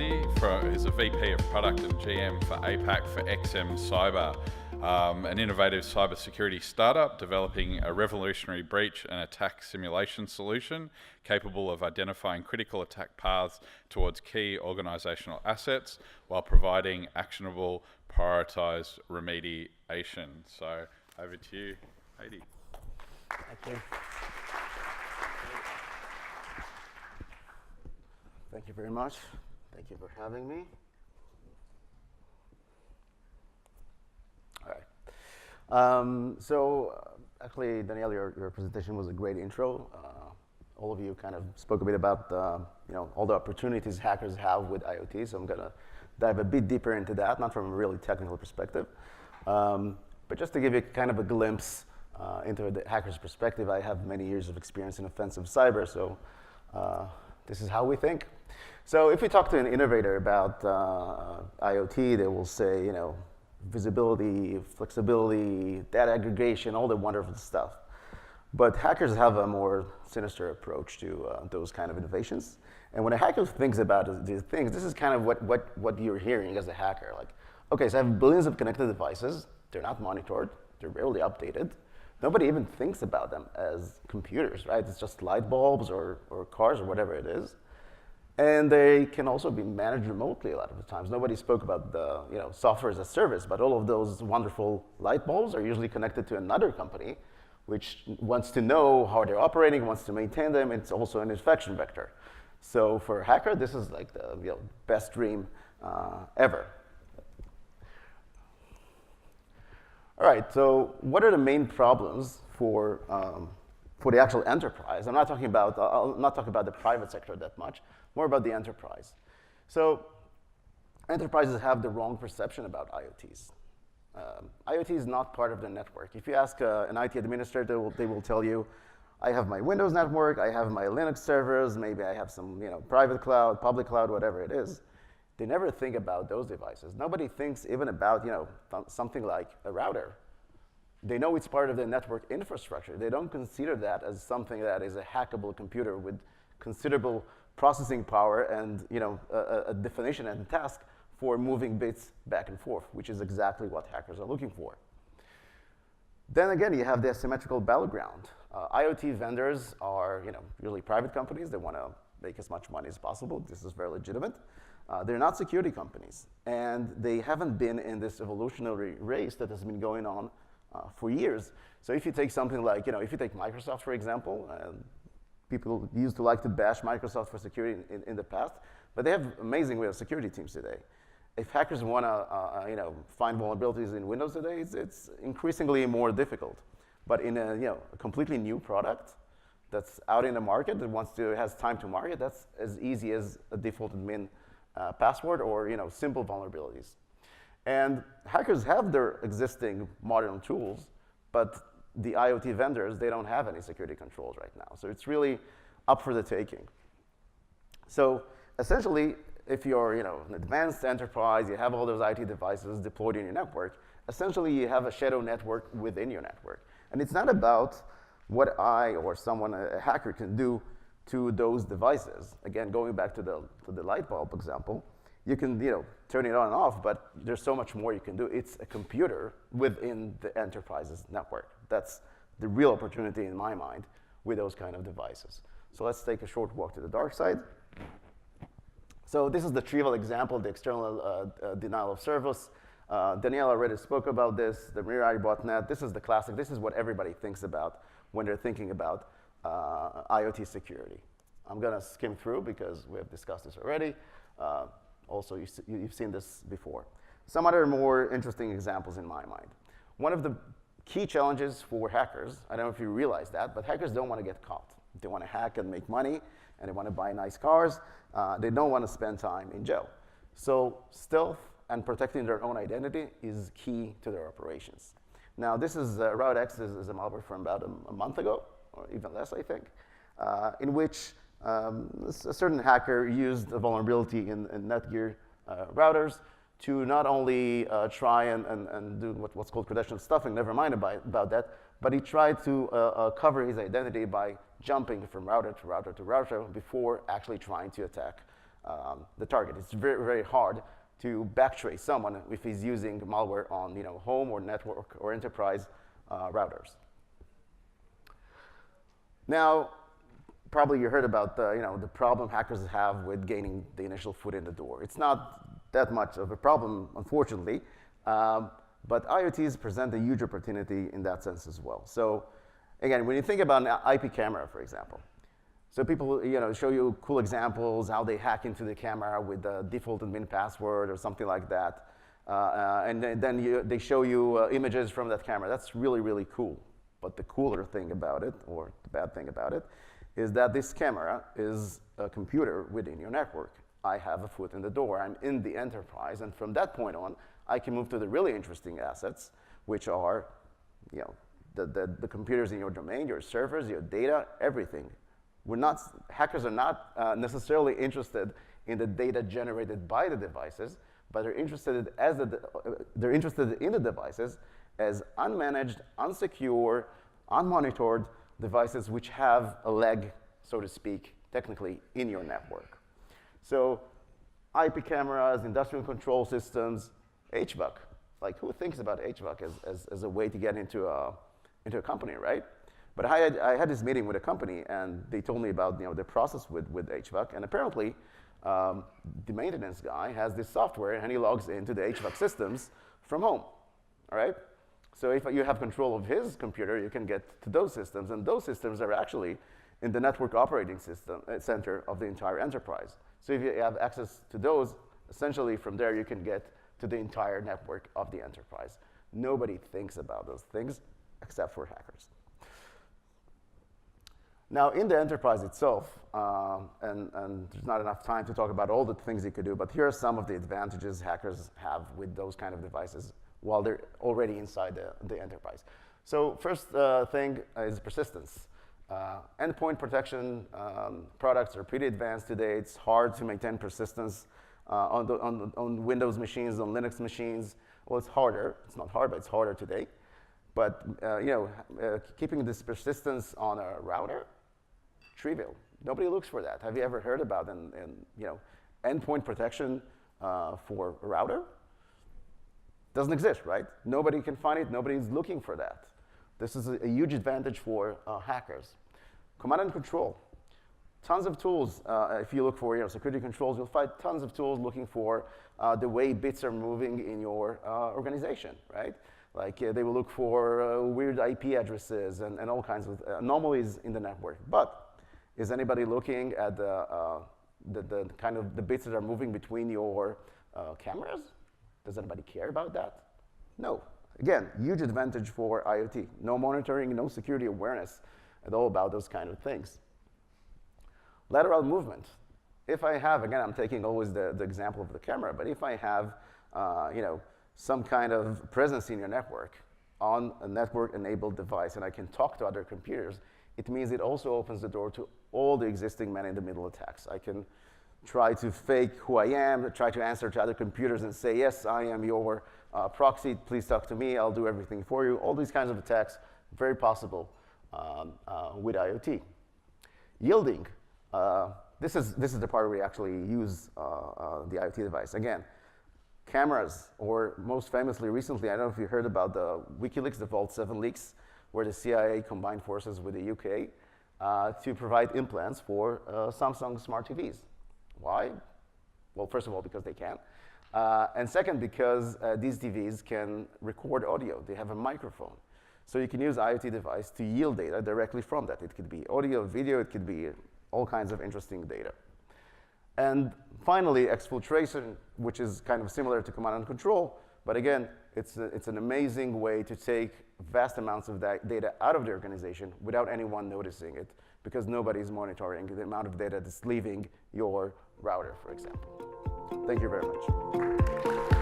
Ashkenazy, who's a VP of Product and GM for APAC for XM Cyber, an innovative cybersecurity startup developing a revolutionary breach and attack simulation solution capable of identifying critical attack paths towards key organizational assets while providing actionable, prioritized remediation. So over to you, Heidi. Thank you. Thank you very much. Thank you for having me. All right. Actually, Danielle, your presentation was a great intro. All of you kind of spoke a bit about all the opportunities hackers have with IoT. So I'm going to dive a bit deeper into that, not from a really technical perspective, but just to give you kind of a glimpse into the hacker's perspective. I have many years of experience in offensive cyber, so this is how we think. So if we talk to an innovator about IoT, they will say, visibility, flexibility, data aggregation, all the wonderful stuff. But hackers have a more sinister approach to those kind of innovations. And when a hacker thinks about these things, this is kind of what you're hearing as a hacker. Like, okay, so I have billions of connected devices. They're not monitored. They're rarely updated. Nobody even thinks about them as computers, right? It's just light bulbs or cars or whatever it is. And they can also be managed remotely a lot of the times. Nobody spoke about the software as a service, but all of those wonderful light bulbs are usually connected to another company, which wants to know how they're operating, wants to maintain them. It's also an infection vector. So for a hacker, this is like the best dream ever. All right, so what are the main problems for the actual enterprise? I'm not talking about the private sector that much, more about the enterprise. So enterprises have the wrong perception about IoTs. IoT is not part of the network. If you ask an IT administrator, they will tell you, I have my Windows network, I have my Linux servers, maybe I have some private cloud, public cloud, whatever it is. They never think about those devices. Nobody thinks even about something like a router. They know it's part of the network infrastructure. They don't consider that as something that is a hackable computer with considerable processing power and a definition and task for moving bits back and forth, which is exactly what hackers are looking for. Then again, you have the asymmetrical battleground. IoT vendors are usually private companies. They want to make as much money as possible. This is very legitimate. They're not security companies, and they haven't been in this evolutionary race that has been going on for years. So if you take something like, if you take Microsoft, for example, people used to like to bash Microsoft for security in the past, but they have amazing way of security teams today. If hackers want to find vulnerabilities in Windows today, it's increasingly more difficult. But in a completely new product that's out in the market that has time to market, that's as easy as a default admin password or simple vulnerabilities. And hackers have their existing modern tools, but the IoT vendors, they don't have any security controls right now. So it's really up for the taking. So essentially, if you're an advanced enterprise, you have all those IT devices deployed in your network, essentially you have a shadow network within your network. And it's not about what I or a hacker can do to those devices. Again, going back to the light bulb example, you can turn it on and off, but there's so much more you can do. It's a computer within the enterprise's network. That's the real opportunity in my mind with those kind of devices. So let's take a short walk to the dark side. So this is the trivial example, the external denial of service. Danielle already spoke about this, the Mirai botnet. This is the classic. This is what everybody thinks about when they're thinking about IoT security. I'm going to skim through because we have discussed this already. Also, you've seen this before. Some other more interesting examples in my mind. One of the key challenges for hackers, I don't know if you realize that, but hackers don't want to get caught. They want to hack and make money, and they want to buy nice cars. They don't want to spend time in jail. So stealth and protecting their own identity is key to their operations. Now, this is RouteX is a malware from about a month ago, or even less, I think, in which a certain hacker used a vulnerability in Netgear routers to not only try and do what's called credential stuffing, never mind about that, but he tried to cover his identity by jumping from router to router to router before actually trying to attack the target. It's very, very hard to backtrace someone if he's using malware on home or network or enterprise routers. Now, probably you heard about the problem hackers have with gaining the initial foot in the door. It's not that much of a problem, unfortunately, but IoTs present a huge opportunity in that sense as well. So again, when you think about an IP camera, for example, so people show you cool examples, how they hack into the camera with the default admin password or something like that, and then they show you images from that camera. That's really, really cool. But the cooler thing about it, or the bad thing about it, is that this camera is a computer within your network. I have a foot in the door. I'm in the enterprise, and from that point on, I can move to the really interesting assets, which are the computers in your domain, your servers, your data, everything. Hackers are not necessarily interested in the data generated by the devices, but they're interested in the devices as unmanaged, unsecure, unmonitored devices which have a leg, so to speak, technically in your network. So IP cameras, industrial control systems, HVAC. Like, who thinks about HVAC as a way to get into a company, right? But I had this meeting with a company, and they told me about their process with HVAC, and apparently the maintenance guy has this software, and he logs into the HVAC systems from home, all right? So if you have control of his computer, you can get to those systems, and those systems are actually in the network operating system center of the entire enterprise. So if you have access to those, essentially from there you can get to the entire network of the enterprise. Nobody thinks about those things except for hackers. Now, in the enterprise itself, and there's not enough time to talk about all the things you could do, but here are some of the advantages hackers have with those kind of devices while they're already inside the enterprise. So first thing is persistence. Endpoint protection products are pretty advanced today. It's hard to maintain persistence on Windows machines, on Linux machines. Well, it's harder. It's not hard, but it's harder today. But keeping this persistence on a router, trivial. Nobody looks for that. Have you ever heard about endpoint protection for a router? Doesn't exist, right? Nobody can find it. Nobody's looking for that. This is a huge advantage for hackers. Command and control. Tons of tools. If you look for security controls, you'll find tons of tools looking for the way bits are moving in your organization, right? Like they will look for weird IP addresses and all kinds of anomalies in the network. But is anybody looking at the kind of the bits that are moving between your cameras? Does anybody care about that? No. Again, huge advantage for IoT. No monitoring, no security awareness at all about those kind of things. Lateral movement. If I have, again, I'm taking always the example of the camera, but if I have, some kind of presence in your network on a network-enabled device, and I can talk to other computers, it means it also opens the door to all the existing man-in-the-middle attacks. I can try to fake who I am, try to answer to other computers and say, yes, I am your proxy, please talk to me, I'll do everything for you. All these kinds of attacks, very possible with IoT. Yielding. This is the part where we actually use the IoT device. Again, cameras, or most famously recently, I don't know if you heard about the WikiLeaks, the Vault 7 leaks, where the CIA combined forces with the UK to provide implants for Samsung smart TVs. Why? Well, first of all, because they can. And second, because these TVs can record audio. They have a microphone. So you can use IoT device to yield data directly from that. It could be audio, video, it could be all kinds of interesting data. And finally, exfiltration, which is kind of similar to command and control, but again, it's an amazing way to take vast amounts of data out of the organization without anyone noticing it, because nobody's monitoring the amount of data that's leaving your router, for example. Thank you very much.